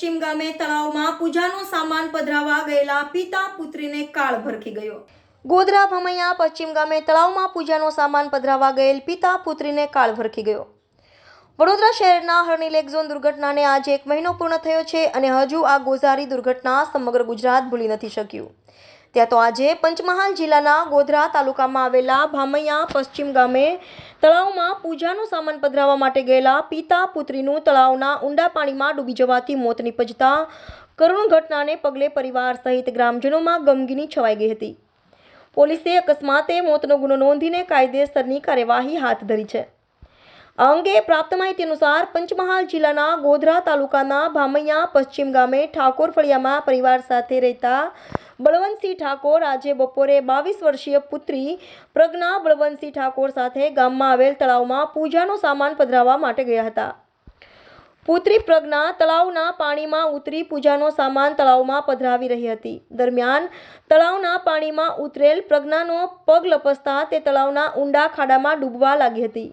પશ્ચિમ ગામે તળાવમાં પૂજાનો સામાન પધરાવવા ગયેલા પિતા પુત્રીને કાળ ભરખી ગયો। ગોધરા ભમૈયા પશ્ચિમ ગામે તળાવમાં પૂજાનો સામાન પધરાવવા ગયેલ પિતા પુત્રીને કાળ ભરખી ગયો। વડોદરા શહેરના હરણી લેક ઝોન દુર્ઘટનાને આજે 1 મહિનો પૂર્ણ થયો છે અને હજુ આ ગોઝારી દુર્ઘટના સમગ્ર ગુજરાત ભૂલી નથી શક્યું। ત્યાં તો આજે પંચમહાલ જિલ્લાના ગોધરા તાલુકામાં આવેલા ભામૈયા પશ્ચિમ ગામે તળાવમાં પૂજાનો સામાન પધરાવવા માટે ગયેલા પિતા પુત્રીનું તળાવના ઊંડા પાણીમાં ડૂબી જવાથી મોત નીપજતા કરુણ ઘટનાને પગલે પરિવાર સહિત ગ્રામજનોમાં ગમગીની છવાઈ ગઈ હતી। પોલીસે અકસ્માતે મોતનો ગુનો નોંધીને કાયદેસરની કાર્યવાહી હાથ ધરી છે। આ અંગે પ્રાપ્ત માહિતી અનુસાર પંચમહાલ જિલ્લાના ગોધરા તાલુકાના ભામૈયા પશ્ચિમ ગામે ઠાકોર ફળિયામાં પરિવાર સાથે રહેતા બળવંતસિંહ ઠાકોર આજે બપોરે 22 વર્ષીય પુત્રી પ્રજ્ઞા બળવંતસિંહ ઠાકોર સાથે ગામમાં આવેલ તળાવમાં પૂજાનો સામાન પધરાવવા માટે ગયા હતા। પુત્રી પ્રજ્ઞા તળાવના પાણીમાં ઉતરી પૂજાનો સામાન તળાવમાં પધરાવી રહી હતી। દરમિયાન તળાવના પાણીમાં ઉતરેલ પ્રજ્ઞાનો પગ લપસતા તે તળાવના ઊંડા ખાડામાં ડૂબવા લાગી હતી।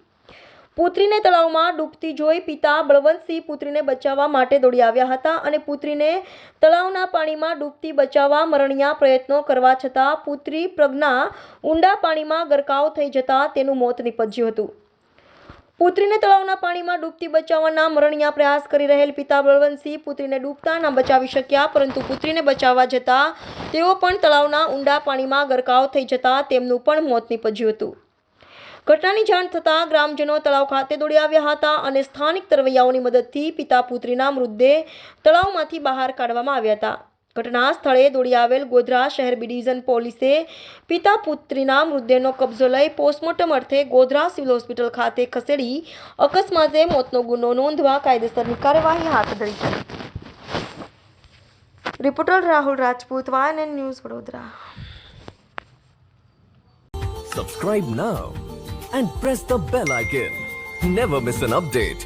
પુત્રીને તળાવમાં ડૂબતી જોઈ પિતા બળવંતસિંહ પુત્રીને બચાવવા માટે દોડી આવ્યા હતા અને પુત્રીને તળાવના પાણીમાં ડૂબતી બચાવવા મરણિયા પ્રયત્નો કરવા છતાં પુત્રી પ્રજ્ઞા ઊંડા પાણીમાં ગરકાવ થઈ જતા તેનું મોત નીપજ્યું હતું। પુત્રીને તળાવના પાણીમાં ડૂબતી બચાવવાના મરણિયા પ્રયાસ કરી રહેલ પિતા બળવંતસિંહ પુત્રીને ડૂબતા ન બચાવી શક્યા, પરંતુ પુત્રીને બચાવવા જતા તેઓ પણ તળાવના ઊંડા પાણીમાં ગરકાવ થઈ જતા તેમનું પણ મોત નીપજ્યું હતું। ઘટનાની જાણ થતાં ગ્રામજનો તળાવ ખાતે દોડી આવ્યા હતા અને સ્થાનિક તરવૈયાઓની મદદથી પિતા પુત્રીના મૃતદેહ તળાવમાંથી બહાર કાઢવામાં આવ્યા હતા। ઘટના સ્થળે દોડી આવેલ ગોધરા શહેર બી ડિવિઝન પોલીસે પિતા પુત્રીના મૃતદેહનો કબજો લઈ પોસ્ટમોર્ટમ અર્થે ગોધરા સિવિલ હોસ્પિટલ ખાતે ખસેડી અકસ્માતે મોતનો ગુનો નોંધવા કાયદેસરની કાર્યવાહી હાથ ધરી છે। Reporter Rahul Rajput, YNN news, Vadodara. Subscribe now and press the bell icon. Never miss an update.